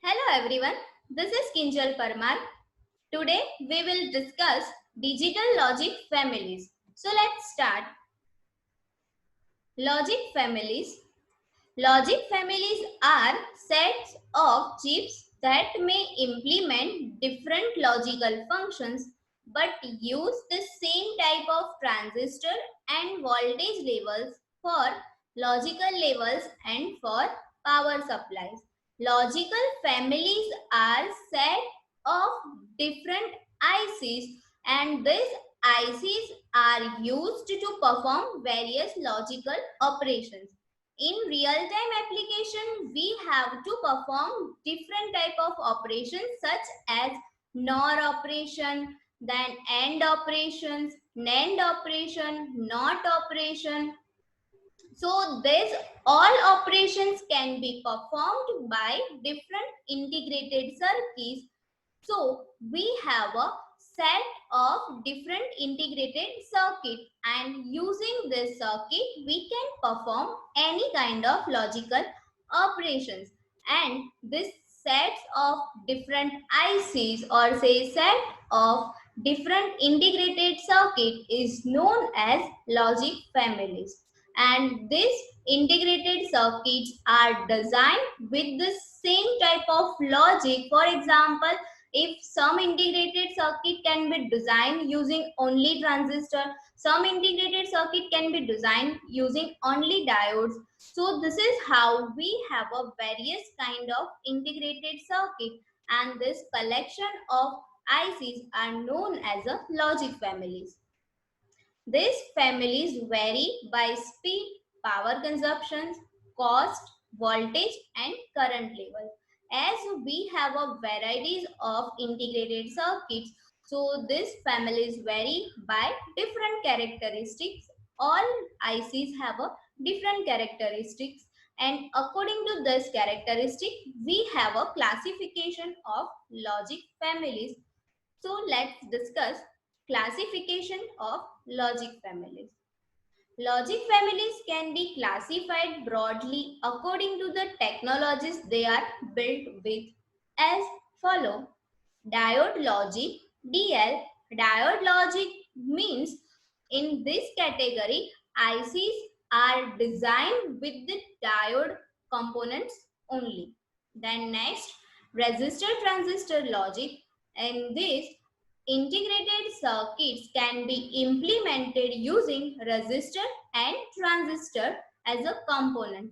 Hello everyone, this is Kinjal Parmar. Today we will discuss digital logic families. So let's start. Logic families. Logic families are sets of chips that may implement different logical functions but use the same type of transistor and voltage levels for logical levels and for power supplies. Logical families are set of different ICs, and these ICs are used to perform various logical operations. In real-time application, we have to perform different type of operations such as NOR operation, then AND operations, NAND operation, NOT operation. So these all operations can be performed by different integrated circuits. So we have a set of different integrated circuit, and using this circuit we can perform any kind of logical operations. And this sets of different ICs, or say set of different integrated circuit, is known as logic families. And these integrated circuits are designed with the same type of logic. For example, if some integrated circuit can be designed using only transistor, some integrated circuit can be designed using only diodes. So this is how we have a various kind of integrated circuit, and this collection of ICs are known as a logic families. These families vary by speed, power consumption, cost, voltage and current level. As we have a varieties of integrated circuits, so these families vary by different characteristics. All ICs have a different characteristics, and according to this characteristic, we have a classification of logic families. So let's discuss classification of logic families. Logic families can be classified broadly according to the technologies they are built with as follow. Diode logic, DL. Diode logic means in this category ICs are designed with the diode components only. Then next, resistor transistor logic. In this, integrated circuits can be implemented using resistor and transistor as a component.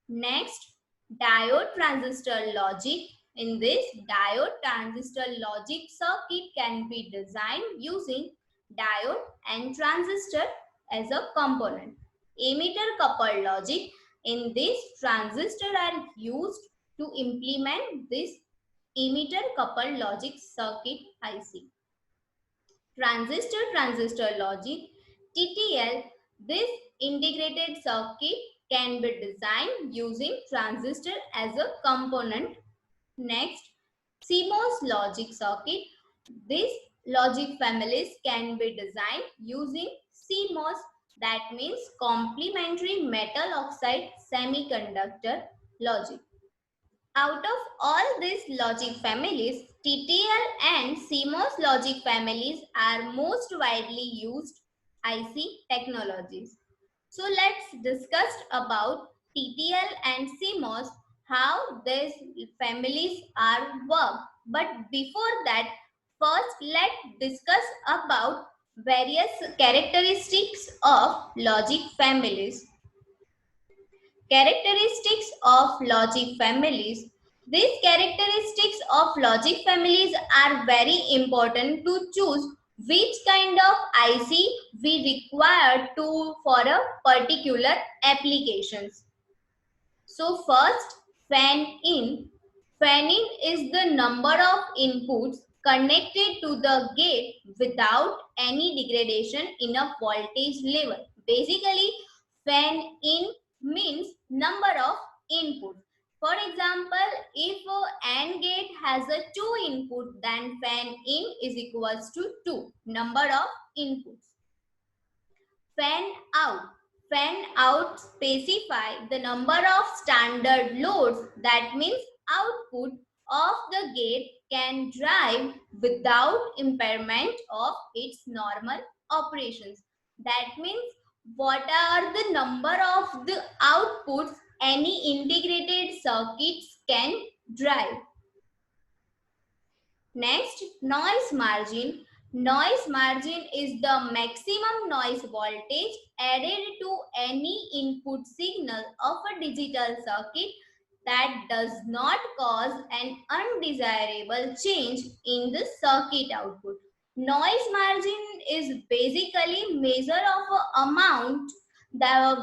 Next, diode transistor logic. In this, diode transistor logic circuit can be designed using diode and transistor as a component. Emitter coupled logic. In this, transistor are used to implement this emitter coupled logic circuit IC. Transistor logic, TTL. This integrated circuit can be designed using transistor as a component. Next, CMOS logic circuit. These logic families can be designed using CMOS, that means complementary metal oxide semiconductor logic. Out of all these logic families, TTL and CMOS logic families are most widely used IC technologies. So let's discuss about TTL and CMOS, how these families are work. But before that, first let's discuss about various characteristics of logic families. Characteristics of logic families. These characteristics of logic families are very important to choose which kind of IC we require to for a particular applications. So first, fan in. Fan in is the number of inputs connected to the gate without any degradation in a voltage level. Basically, fan in means number of inputs. For example, if a AND gate has a 2 input, then fan in is equals to 2 number of inputs. Fan out. Fan out specify the number of standard loads, that means output of the gate can drive without impairment of its normal operations. That means what are the number of the outputs any integrated circuits can drive. Next, noise margin. Noise margin is the maximum noise voltage added to any input signal of a digital circuit that does not cause an undesirable change in the circuit output. Noise margin is basically measure of a amount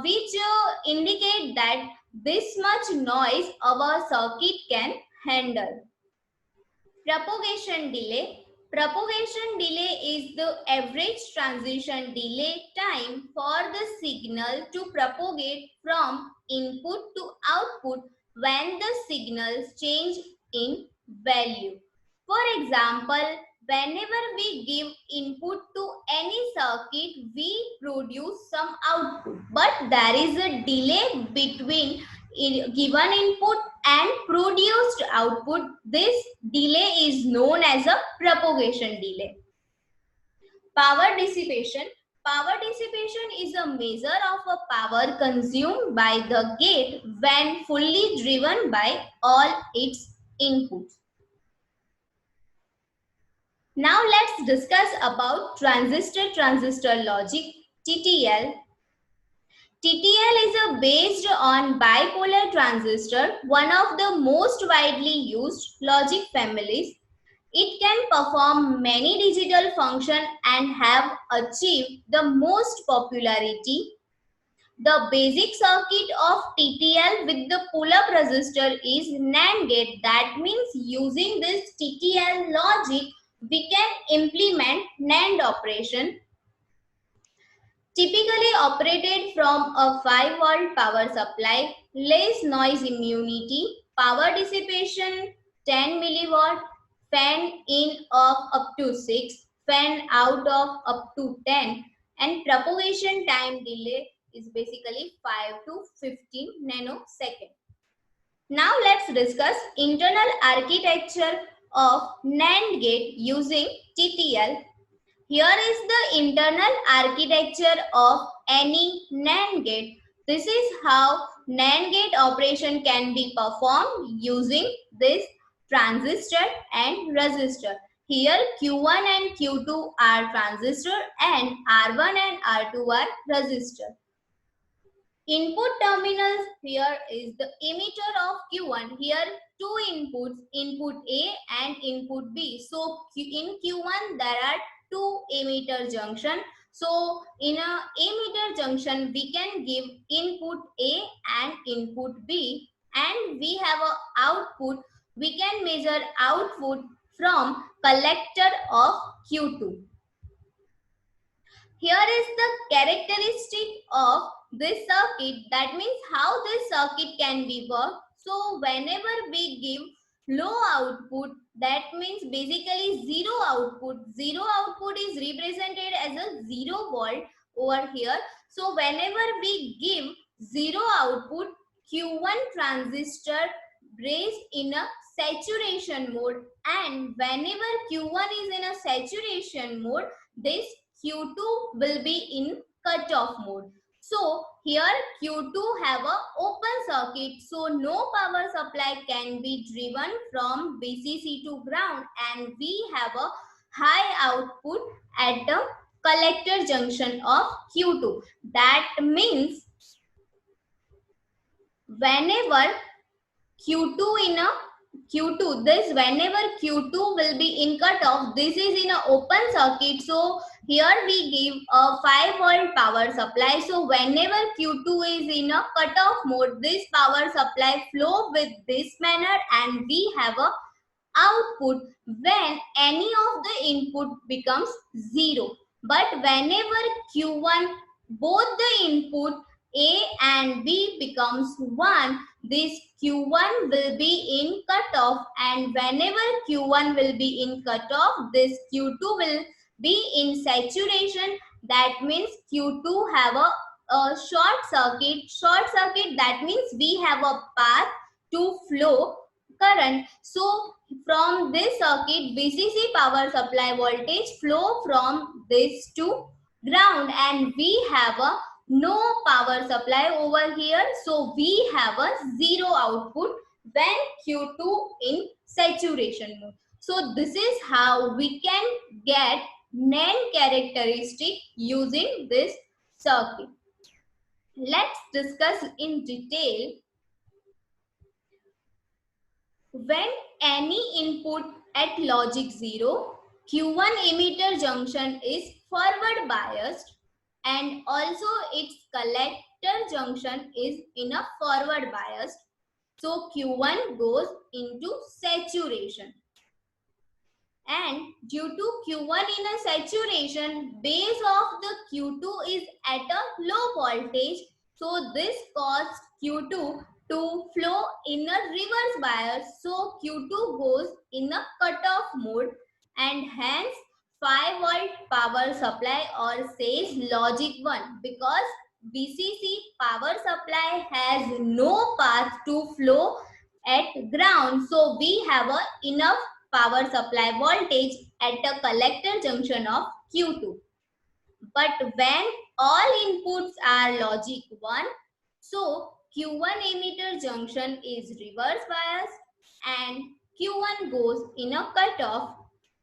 which indicate that this much noise our circuit can handle. Propagation delay. Propagation delay is the average transition delay time for the signal to propagate from input to output when the signals change in value. For example, whenever we give input to any circuit, we produce some output. But there is a delay between given input and produced output. This delay is known as a propagation delay. Power dissipation. Power dissipation is a measure of a power consumed by the gate when fully driven by all its inputs. Now let's discuss about transistor logic, TTL. TTL is based on bipolar transistor, one of the most widely used logic families. It can perform many digital functions and have achieved the most popularity. The basic circuit of TTL with the pull-up resistor is NAND gate. That means using this TTL logic, we can implement NAND operation. Typically operated from a 5-volt power supply, less noise immunity, power dissipation 10 milliwatt, fan in of up to 6, fan out of up to 10, and propagation time delay is basically 5 to 15 nanosecond. Now let's discuss internal architecture of NAND gate using TTL. Here is the internal architecture of any NAND gate. This is how NAND gate operation can be performed using this transistor and resistor. Here Q1 and Q2 are transistor and R1 and R2 are resistor. Input terminals, here is the emitter of Q1. Here two inputs, input A and input B. So in Q1 there are two emitter junction. So in a emitter junction we can give input A and input B, and we have a output. We can measure output from collector of Q2. Here is the characteristic of this circuit. That means how this circuit can be worked. So whenever we give low output, that means basically zero output. Zero output is represented as a 0 volt over here. So whenever we give zero output, Q1 transistor raise in a saturation mode, and whenever Q1 is in a saturation mode, this Q2 will be in cutoff mode. So here Q2 have a open circuit, so no power supply can be driven from VCC to ground, and we have a high output at the collector junction of Q2. That means whenever Q2 in a Q2, this whenever Q2 will be in cutoff, this is in an open circuit. So here we give a 5-volt power supply. So whenever Q2 is in a cutoff mode, this power supply flow with this manner, and we have a output when any of the input becomes 0. But whenever Q1, both the input A and B becomes 1, this Q1 will be in cutoff, and whenever Q1 will be in cutoff, this Q2 will be in saturation. That means Q2 have a short circuit. Short circuit, that means we have a path to flow current. So from this circuit, VCC power supply voltage flow from this to ground, and we have a no power supply over here. So we have a zero output when Q2 in saturation mode. So this is how we can get NAND characteristic using this circuit. Let's discuss in detail. When any input at logic 0, Q1 emitter junction is forward biased, and also its collector junction is in a forward bias. So Q1 goes into saturation. And due to Q1 in a saturation, base of the Q2 is at a low voltage. So this caused Q2 to flow in a reverse bias. So Q2 goes in a cutoff mode, and hence 5 volt power supply, or says logic 1, because VCC power supply has no path to flow at ground. So we have a enough power supply voltage at the collector junction of Q2. But when all inputs are logic 1, so Q1 emitter junction is reverse bias and Q1 goes in a cutoff.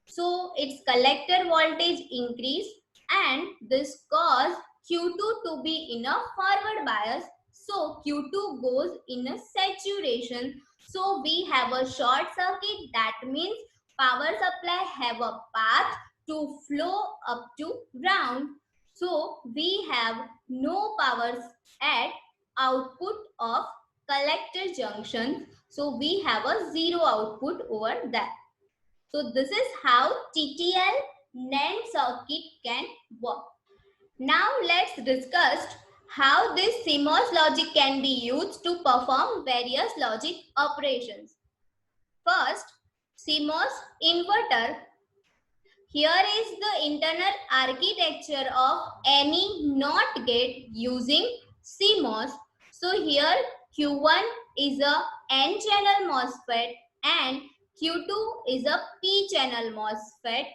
So its collector voltage increase, and this cause Q2 to be in a forward bias. So Q2 goes in a saturation. So we have a short circuit. That means power supply have a path to flow up to ground. So we have no powers at output of collector junction. So we have a zero output over that. So this is how TTL NAND circuit can work. Now let's discuss how this CMOS logic can be used to perform various logic operations. First, CMOS inverter. Here is the internal architecture of any NOT gate using CMOS. So here Q1 is a N-channel MOSFET and Q2 is a P-channel MOSFET,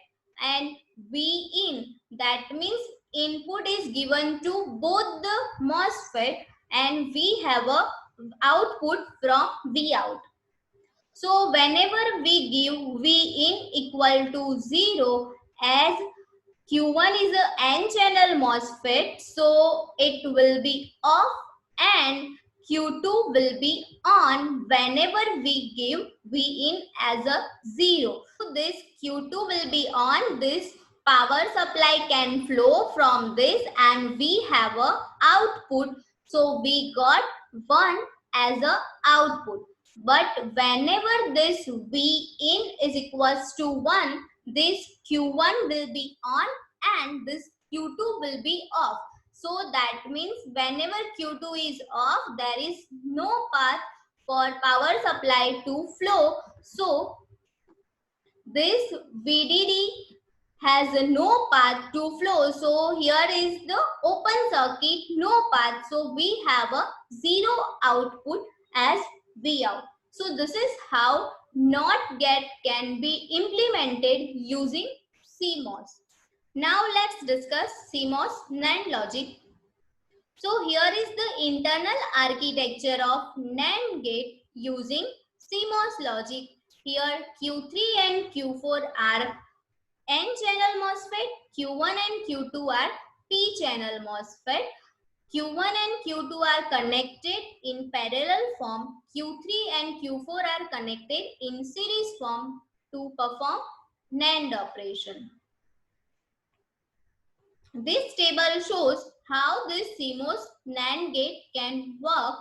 and Vin, that means input is given to both the MOSFET, and we have a output from Vout. So whenever we give Vin equal to 0, as Q1 is a N-channel MOSFET, so it will be off, and Q2 will be on whenever we give Vin as a 0. So this Q2 will be on, this power supply can flow from this, and we have a output. So we got 1 as a output. But whenever this Vin is equals to 1, this Q1 will be on and this Q2 will be off. So that means whenever Q2 is off, there is no path for power supply to flow. So this VDD has no path to flow. So here is the open circuit, no path. So we have a zero output as Vout. So this is how NOT gate can be implemented using CMOS. Now let's discuss CMOS NAND logic. So here is the internal architecture of NAND gate using CMOS logic. Here Q3 and Q4 are N-channel MOSFET, Q1 and Q2 are P-channel MOSFET. Q1 and Q2 are connected in parallel form. Q3 and Q4 are connected in series form to perform NAND operation. This table shows how this CMOS NAND gate can work.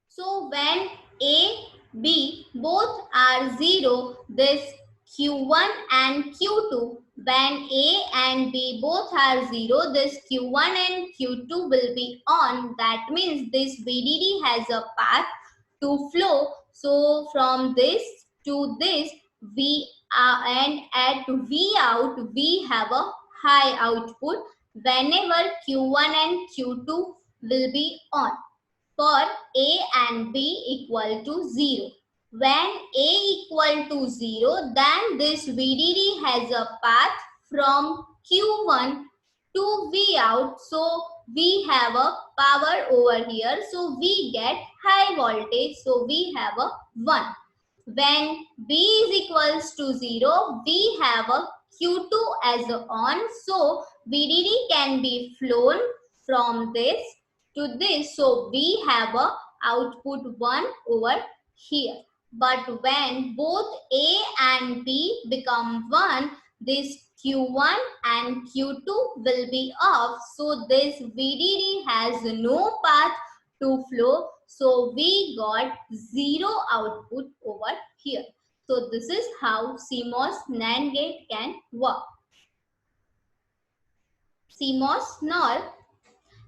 So when A, B both are 0, this Q1 and Q2, when A and B both are 0, this Q1 and Q2 will be on. That means this VDD has a path to flow. So from this to this, and at Vout, we have a high output whenever Q1 and Q2 will be on, for A and B equal to 0. When A equal to 0, then this VDD has a path from Q1 to V out. So we have a power over here. So we get high voltage. So we have a 1. When B is equals to 0, we have a Q2 as a on. So VDD can be flown from this to this. So we have a output 1 over here. But when both A and B become 1, this Q1 and Q2 will be off. So this VDD has no path to flow. So we got 0 output over here. So this is how CMOS NAND gate can work. CMOS NOR.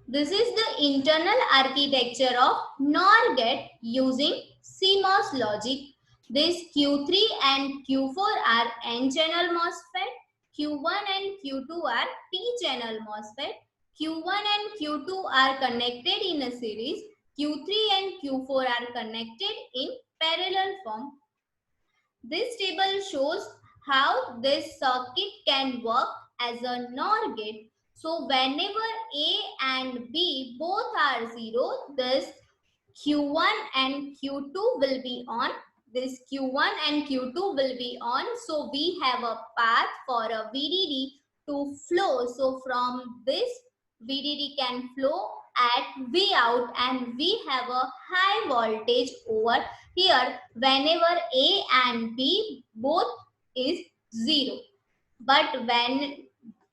This is the internal architecture of NOR gate using CMOS logic. This Q3 and Q4 are N-channel MOSFET. Q1 and Q2 are P-channel MOSFET. Q1 and Q2 are connected in a series. Q3 and Q4 are connected in parallel form. This table shows how this circuit can work as a NOR gate. So whenever A and B both are 0, this Q1 and Q2 will be on. This Q1 and Q2 will be on. So we have a path for a VDD to flow. So from this VDD can flow at V out, and we have a high voltage over here whenever A and B both is 0. But when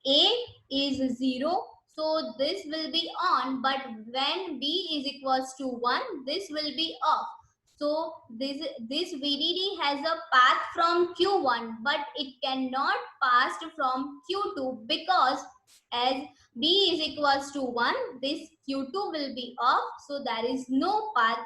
A is 0, so this will be on, but when B is equals to 1, this will be off. So this VDD has a path from Q1, but it cannot pass from Q2 because as B is equals to 1, this Q2 will be off. So there is no path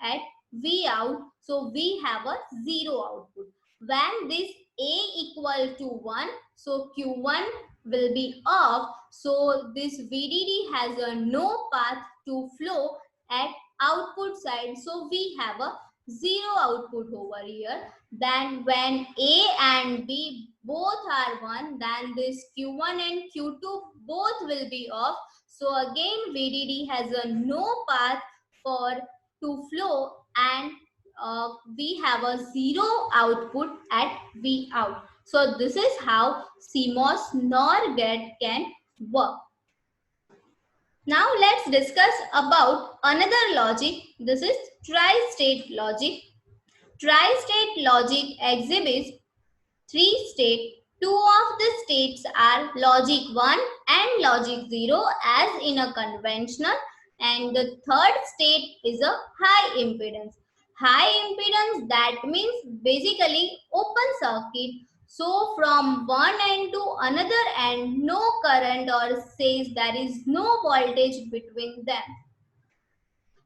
at V out. So we have a 0 output. When this A equal to 1, so Q1 will be off. So this VDD has a no path to flow at output side. So we have a 0 output over here. Then when A and B both are 1, then this Q1 and Q2 both will be off. So again VDD has a no path for to flow, and we have a 0 output at V out. So this is how CMOS NOR gate can work. Now let's discuss about another logic. This is tri-state logic. Tri-state logic exhibits 3 states. 2 of the states are logic 1 and logic 0 as in a conventional, and the third state is a high impedance. High impedance, that means basically open circuit. So from one end to another end, no current, or says there is no voltage between them.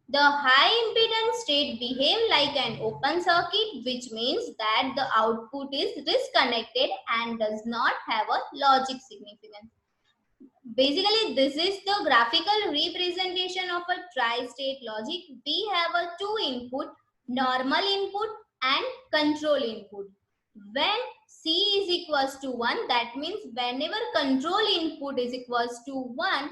The high impedance state behave like an open circuit, which means that the output is disconnected and does not have a logic significance. Basically, this is the graphical representation of a tri-state logic. We have a 2 input, normal input and control input. When C is equals to 1, that means whenever control input is equals to 1,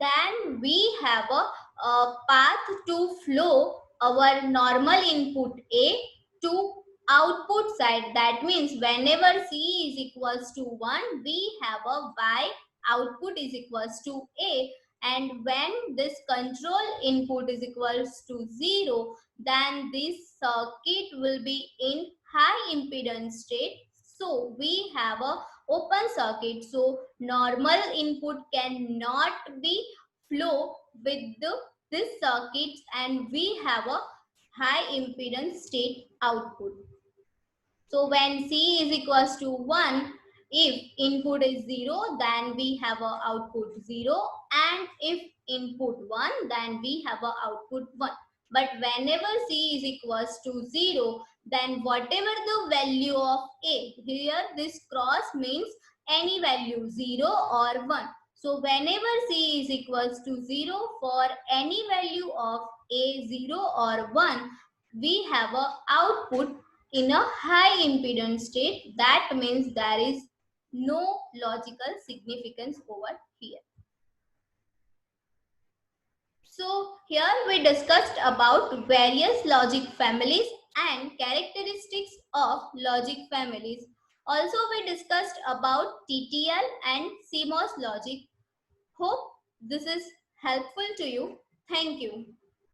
then we have a path to flow our normal input A to output side. That means whenever C is equals to 1, we have a Y output is equals to A, and when this control input is equals to 0, then this circuit will be in high impedance state. So we have a open circuit. So normal input cannot be flow with this circuits, and we have a high impedance state output. So when C is equals to 1, if input is 0, then we have a output 0, and if input 1, then we have a output 1. But whenever C is equals to 0, then whatever the value of A, here this cross means any value 0 or 1. So whenever C is equals to 0, for any value of A 0 or 1, we have a output in a high impedance state. That means there is no logical significance over here. So here we discussed about various logic families and characteristics of logic families. Also we discussed about TTL and CMOS logic. Hope this is helpful to you. Thank you.